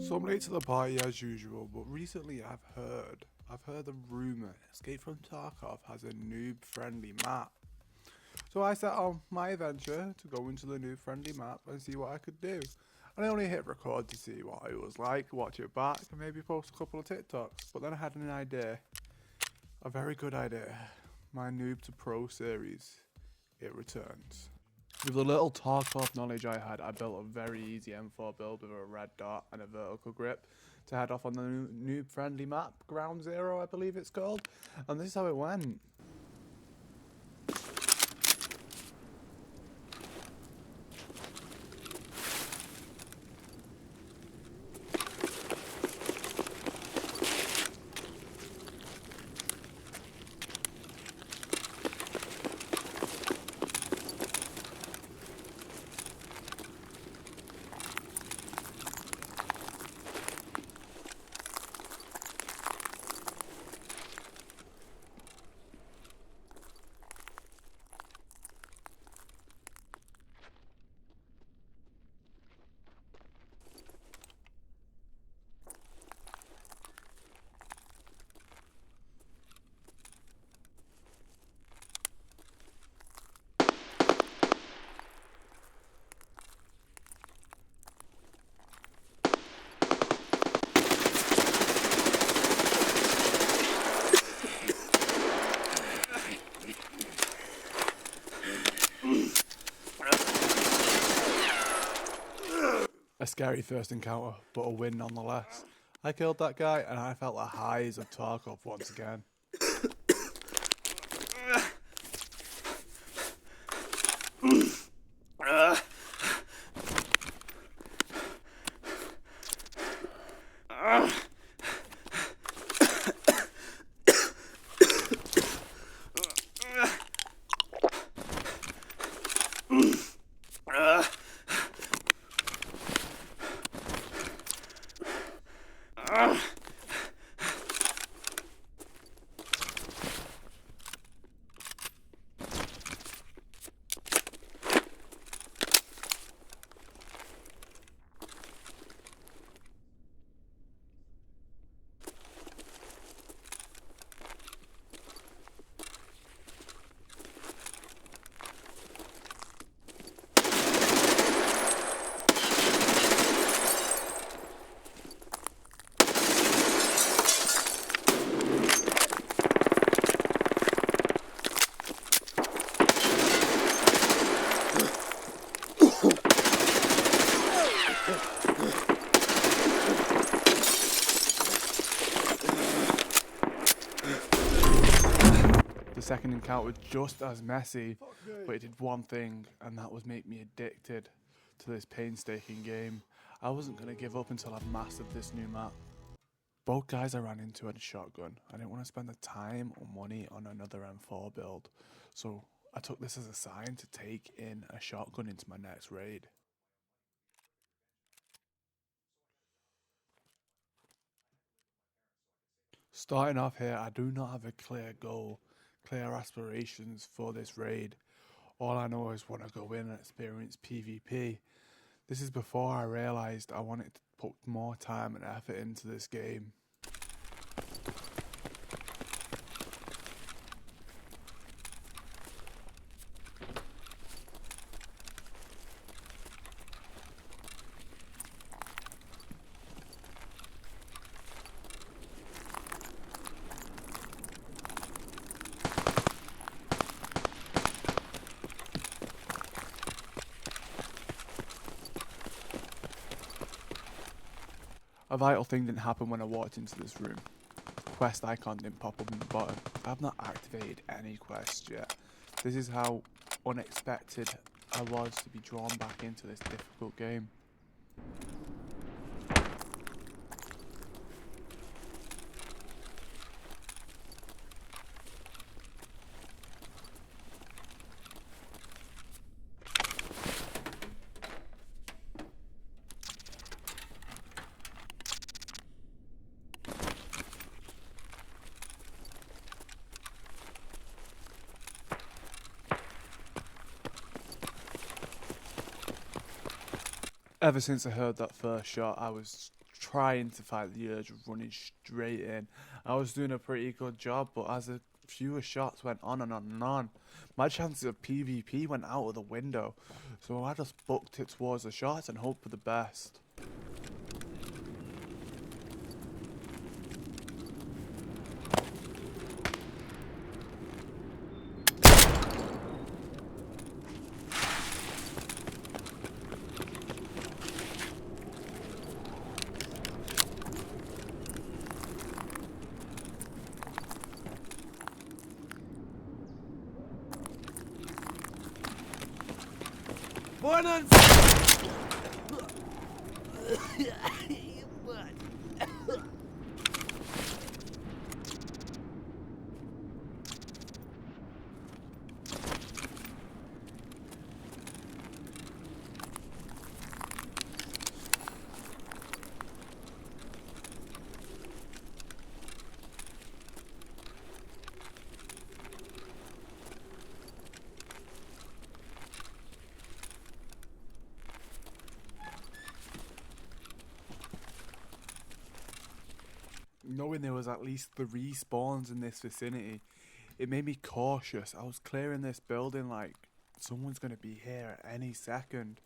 So I'm late to the party as usual, but recently I've heard the rumour Escape from Tarkov has a noob-friendly map. So I set on my adventure to go into the noob-friendly map and see what I could do. And I only hit record to see what it was like, watch it back, and maybe post a couple of TikToks. But then I had an idea, a very good idea. My Noob to Pro series, it returns. With the little Tarkov knowledge I had, I built a very easy M4 build with a red dot and a vertical grip to head off on the noob-friendly map, Ground Zero I believe it's called, and this is how it went. A scary first encounter, but a win nonetheless. I killed that guy and I felt the highs of Tarkov once again. The second encounter was just as messy, but it did one thing, and that was make me addicted to this painstaking game. I wasn't going to give up until I'd mastered this new map. Both guys I ran into had a shotgun. I didn't want to spend the time or money on another M4 build, so I took this as a sign to take in a shotgun into my next raid. Starting off here, I do not have a clear goal, clear aspirations for this raid. All I know is want to go in and experience PvP. This is before I realised I wanted to put more time and effort into this game. A vital thing didn't happen when I walked into this room. Quest icon didn't pop up in the bottom. I've not activated any quests yet. This is how unexpected I was to be drawn back into this difficult game. Ever since I heard that first shot, I was trying to fight the urge of running straight in. I was doing a pretty good job, but as the fewer shots went on and on and on, my chances of PvP went out of the window. So I just booked it towards the shots and hoped for the best. Morning! Knowing there was at least 3 spawns in this vicinity, it made me cautious. I was clearing this building like someone's gonna be here at any second.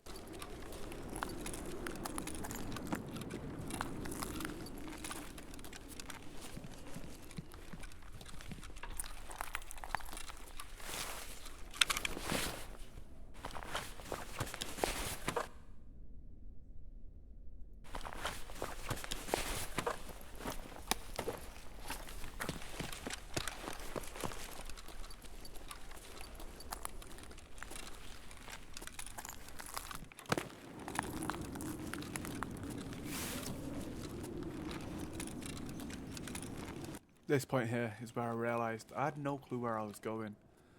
This point here is where I realised I had no clue where I was going.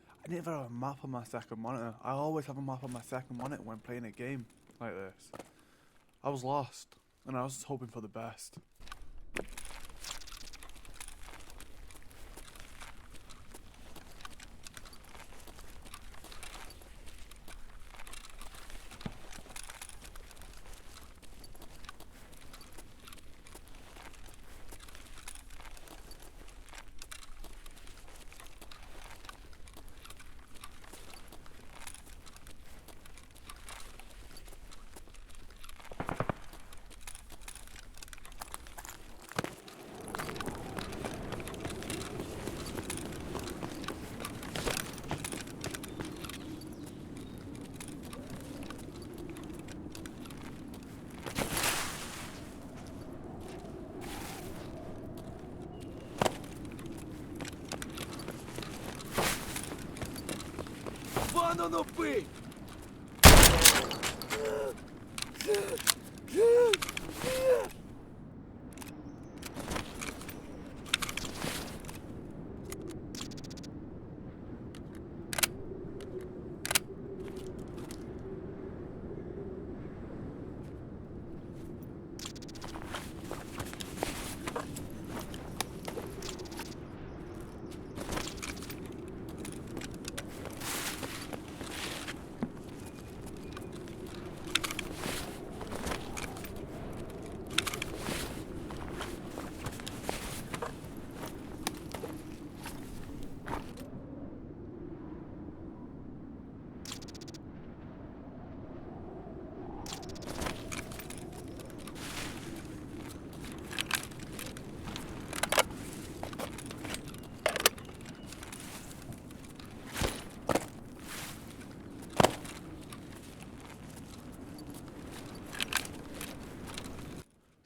I didn't even have a map on my second monitor. I always have a map on my second monitor when playing a game like this. I was lost, and I was just hoping for the best. Vanno no qui!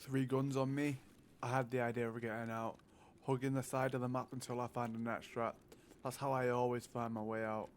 Three guns on me. I had the idea of getting out, hugging the side of the map until I find an extract. That's how I always find my way out.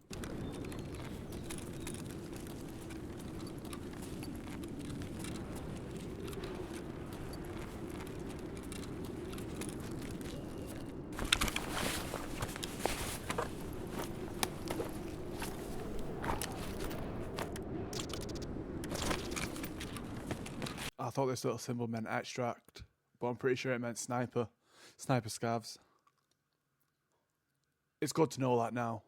I thought this little symbol meant extract, but I'm pretty sure it meant sniper. Sniper scavs. It's good to know that now.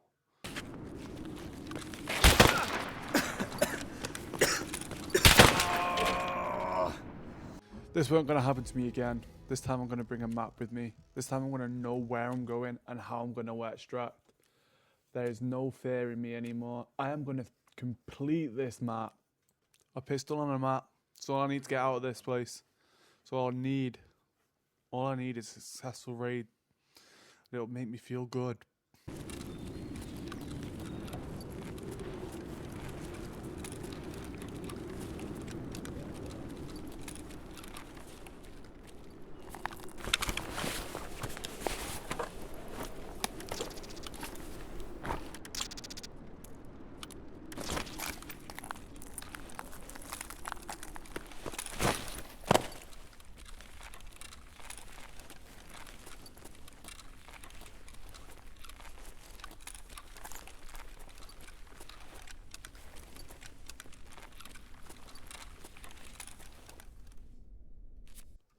This weren't going to happen to me again. This time I'm going to bring a map with me. This time I'm going to know where I'm going and how I'm going to extract. There is no fear in me anymore. I am going to complete this map. A pistol and a map. That's all I need to get out of this place. That's all I need. All I need is a successful raid. It'll make me feel good.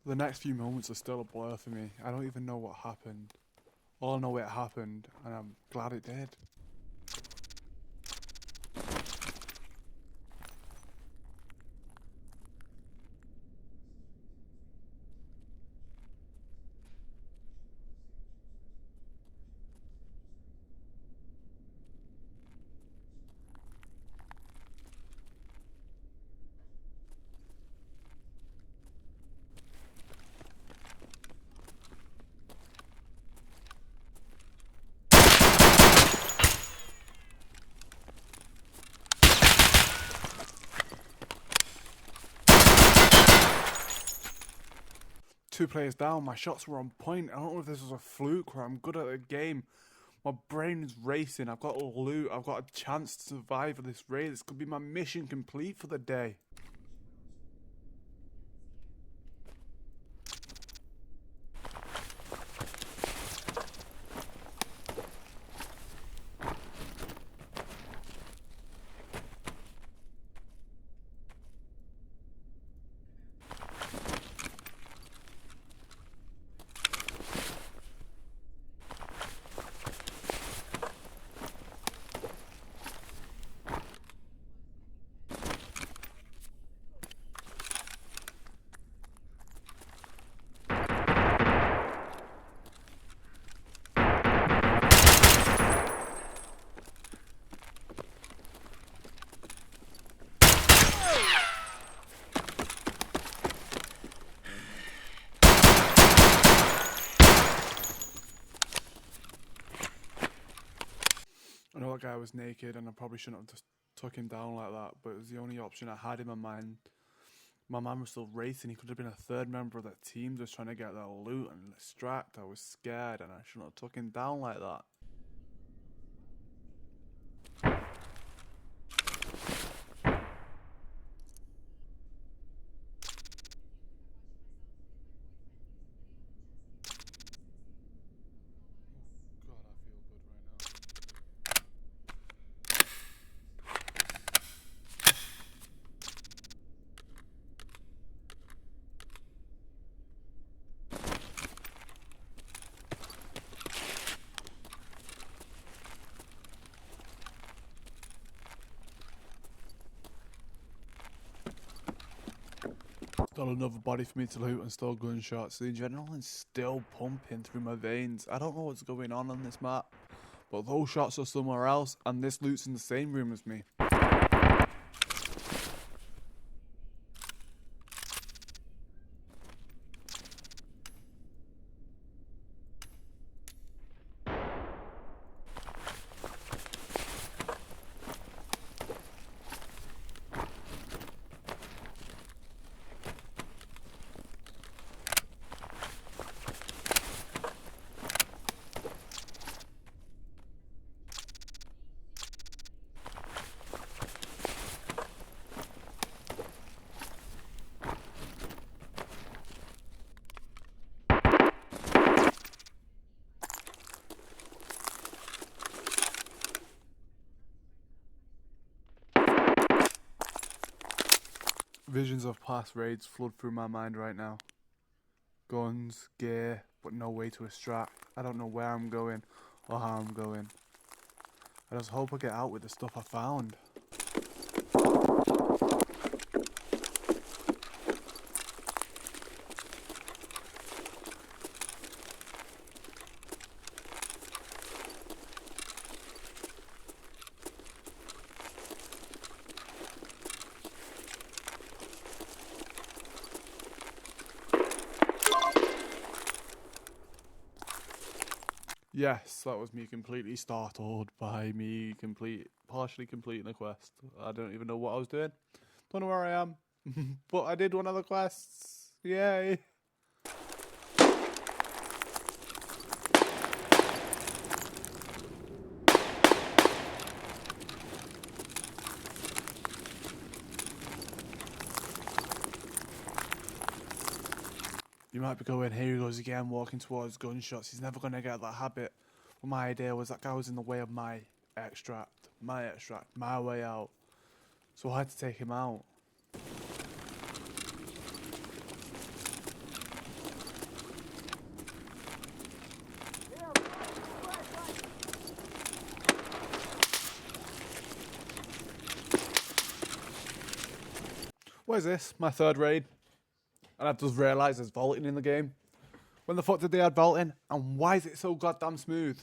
The next few moments are still a blur for me. I don't even know what happened. All I know it happened, and I'm glad it did. Two players down, my shots were on point. I don't know if this was a fluke or I'm good at the game. My brain is racing. I've got loot. I've got a chance to survive this raid. This could be my mission complete for the day. I know that guy was naked and I probably shouldn't have just took him down like that, but it was the only option I had in my mind. My man was still racing. He could have been a third member of that team just trying to get that loot and extract. I was scared and I shouldn't have took him down like that. God, I feel good right now. Got another body for me to loot and still gunshots. The adrenaline's still pumping through my veins. I don't know what's going on this map, but those shots are somewhere else and this loot's in the same room as me. Visions of past raids flood through my mind right now. Guns, gear, but no way to extract. I don't know where I'm going or how I'm going. I just hope I get out with the stuff I found. Yes, that was me completely startled by me partially completing a quest. I don't even know what I was doing. Don't know where I am. But I did one of the quests. Yay. You might be going, here he goes again, walking towards gunshots. He's never going to get that habit. Well, my idea was that guy was in the way of my extract, my way out. So I had to take him out. What is this? My third raid? And I've just realised there's vaulting in the game. When the fuck did they add vaulting? And why is it so goddamn smooth?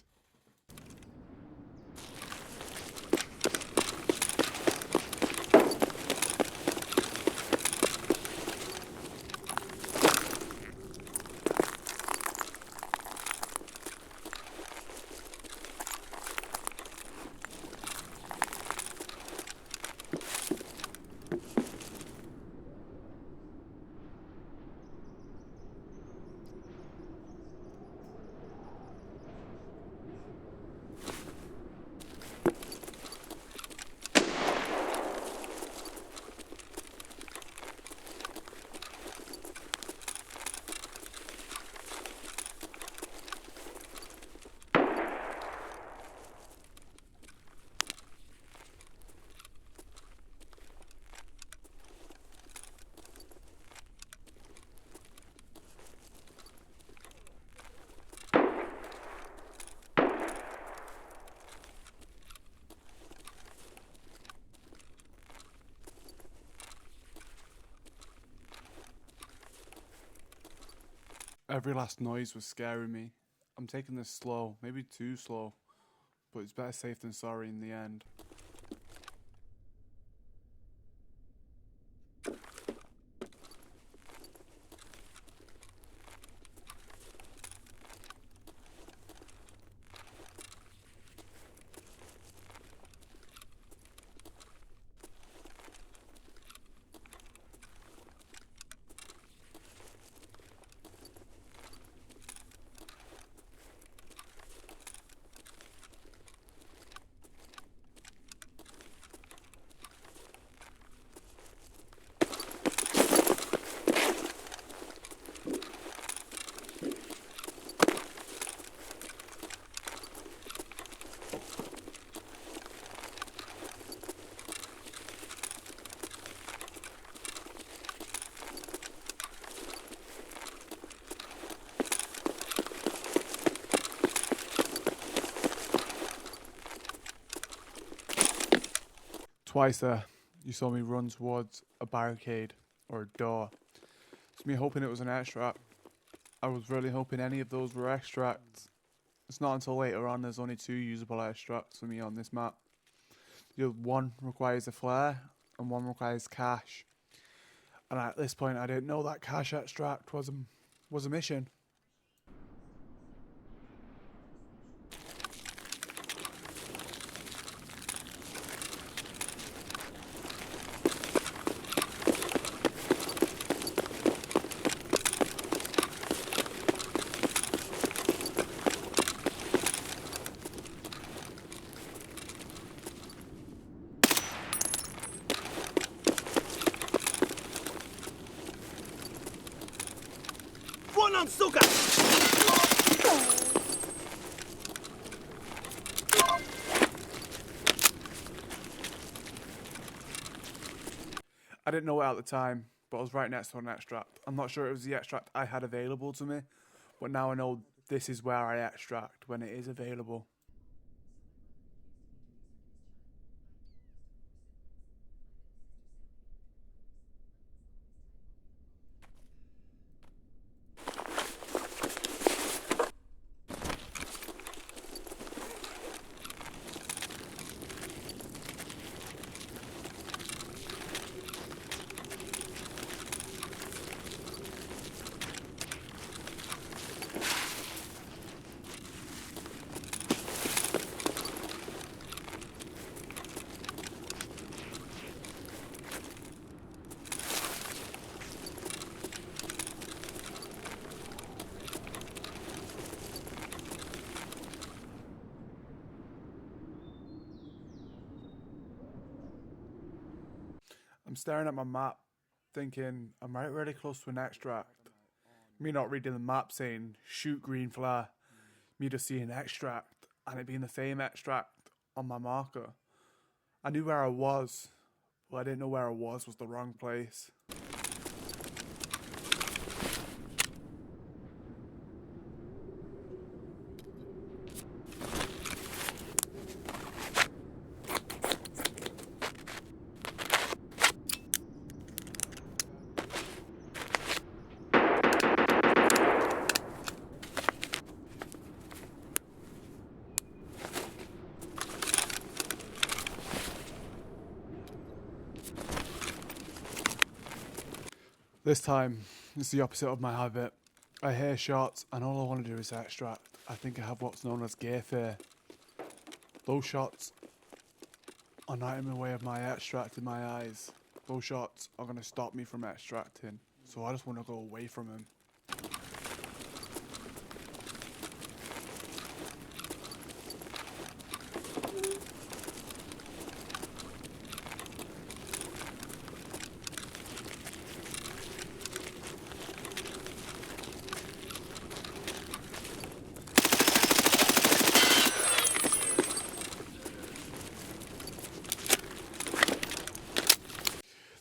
Every last noise was scaring me. I'm taking this slow, maybe too slow, but it's better safe than sorry in the end. Twice there, you saw me run towards a barricade or a door. It's me hoping it was an extract. I was really hoping any of those were extracts. It's not until later on there's only 2 usable extracts for me on this map. One requires a flare and one requires cash. And at this point I didn't know that cash extract was a mission. Вон он, сука! I didn't know it at the time, but I was right next to an extract. I'm not sure it was the extract I had available to me, but now I know this is where I extract when it is available. I'm staring at my map, thinking I'm right really close to an extract. Me not reading the map saying shoot green flare. Me just seeing extract and it being the same extract on my marker. I knew where I was, but I didn't know where I was the wrong place. This time, it's the opposite of my habit. I hear shots and all I want to do is extract. I think I have what's known as gear fear. Those shots are not in the way of my extract in my eyes. Those shots are going to stop me from extracting. So I just want to go away from them.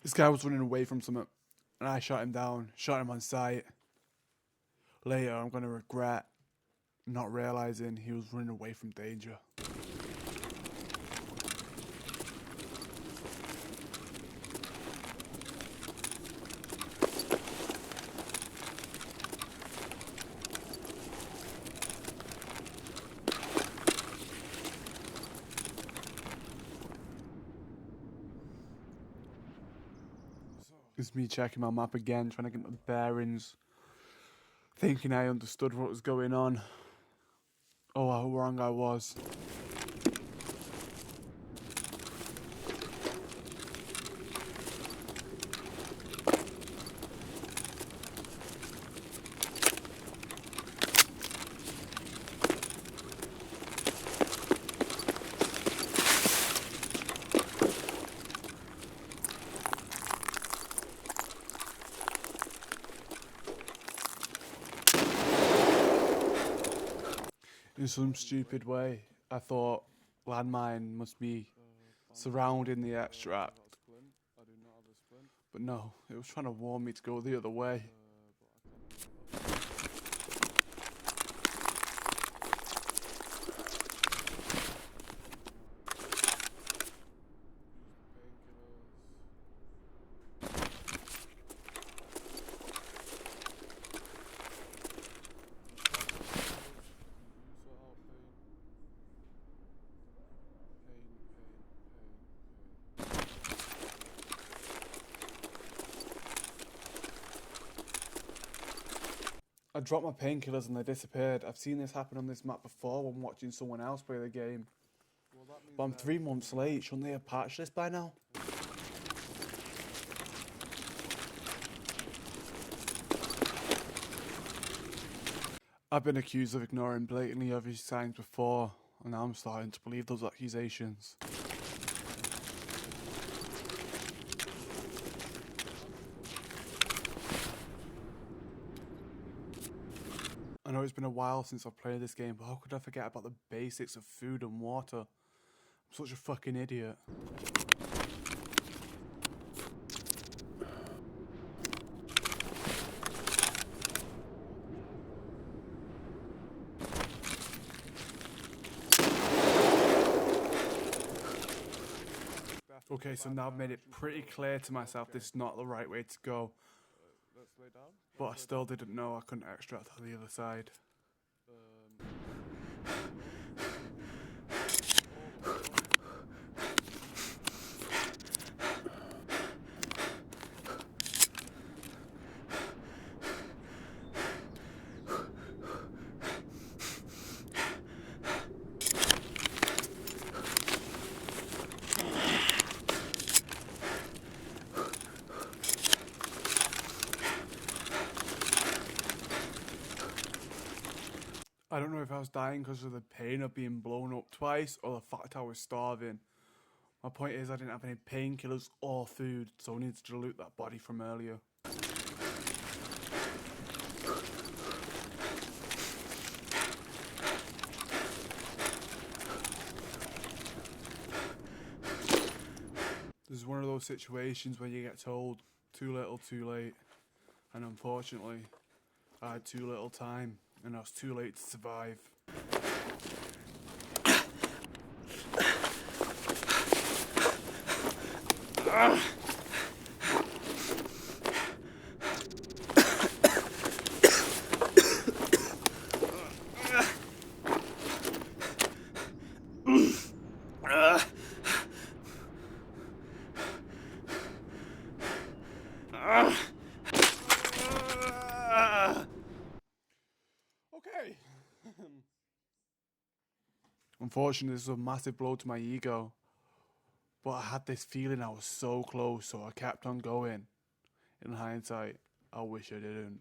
This guy was running away from something, and I shot him down, shot him on sight. Later, I'm going to regret not realising he was running away from danger. It's me checking my map again, trying to get my bearings, thinking I understood what was going on. Oh, how wrong I was. In some stupid way, I thought landmine must be surrounding the extract. But no, it was trying to warn me to go the other way. I dropped my painkillers and they disappeared. I've seen this happen on this map before when watching someone else play the game. But I'm 3 months late, shouldn't they have patched this by now? I've been accused of ignoring blatantly obvious signs before, and now I'm starting to believe those accusations. I know it's been a while since I've played this game, but how could I forget about the basics of food and water? I'm such a fucking idiot. Okay, so now I've made it pretty clear to myself this is not the right way to go. But I still didn't know I couldn't extract on the other side. I don't know if I was dying because of the pain of being blown up twice or the fact I was starving. My point is I didn't have any painkillers or food, so I needed to dilute that body from earlier. This is one of those situations where you get told too little too late, and unfortunately I had too little time and I was too late to survive. Okay. Unfortunately, this was a massive blow to my ego. But I had this feeling I was so close, so I kept on going. In hindsight, I wish I didn't.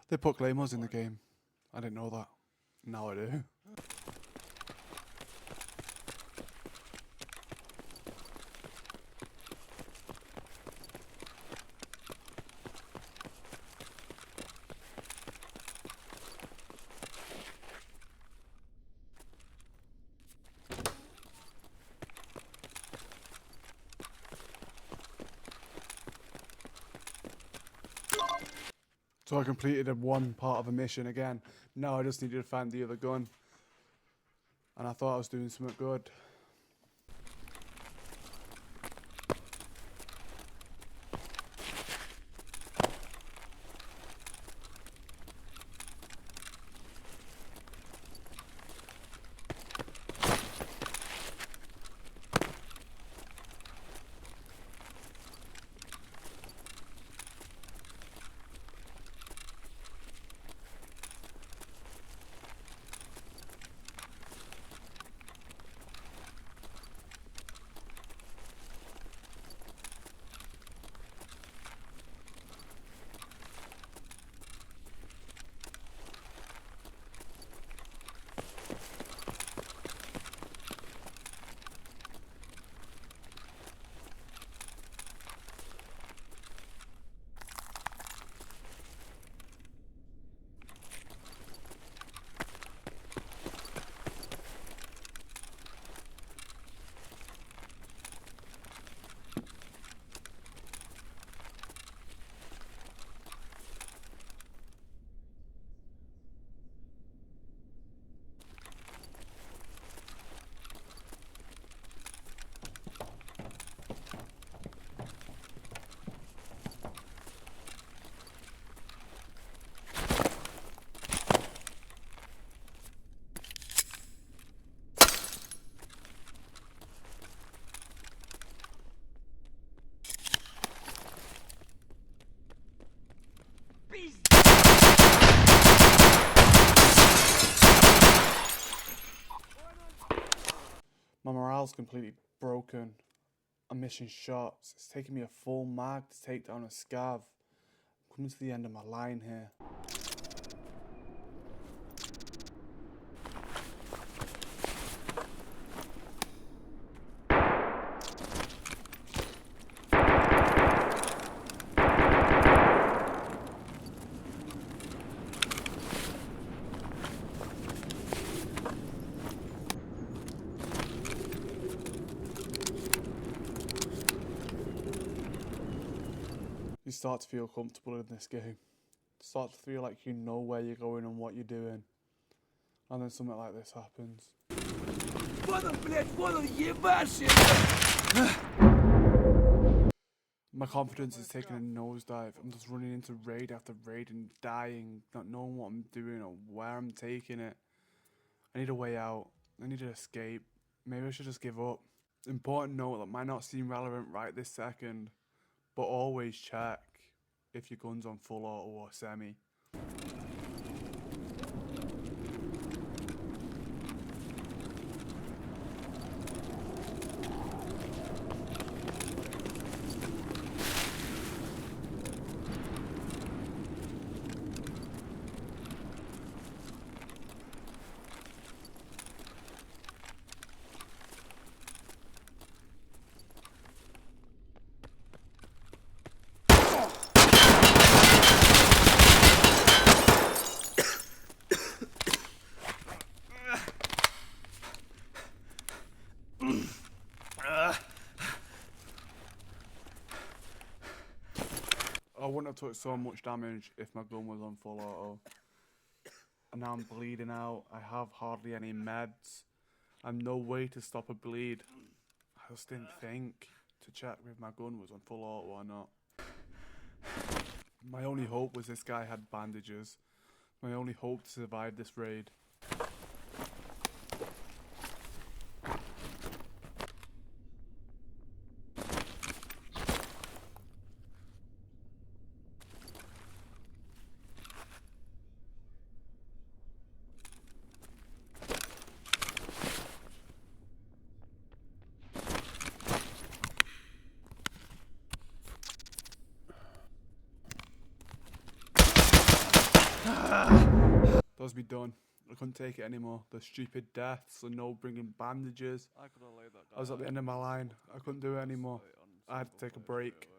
They put claymores in the game. I didn't know that. Now I do. So I completed one part of a mission again. Now I just needed to find the other gun. And I thought I was doing something good. My morale's completely broken. I'm missing shots. It's taking me a full mag to take down a scav. I'm coming to the end of my line here. You start to feel comfortable in this game. Start to feel like you know where you're going and what you're doing. And then something like this happens. My confidence is taking a nosedive. I'm just running into raid after raid and dying, not knowing what I'm doing or where I'm taking it. I need a way out. I need to escape. Maybe I should just give up. Important note that might not seem relevant right this second, but always check. if your gun's on full auto or semi. I wouldn't have took so much damage if my gun was on full auto. And now I'm bleeding out. I have hardly any meds. And no way to stop a bleed. I just didn't think to check if my gun was on full auto or not. My only hope was this guy had bandages. My only hope to survive this raid. Those be done. I couldn't take it anymore. The stupid deaths and no bringing bandages. I was at the end of my line. I couldn't do it anymore. I had to take a break.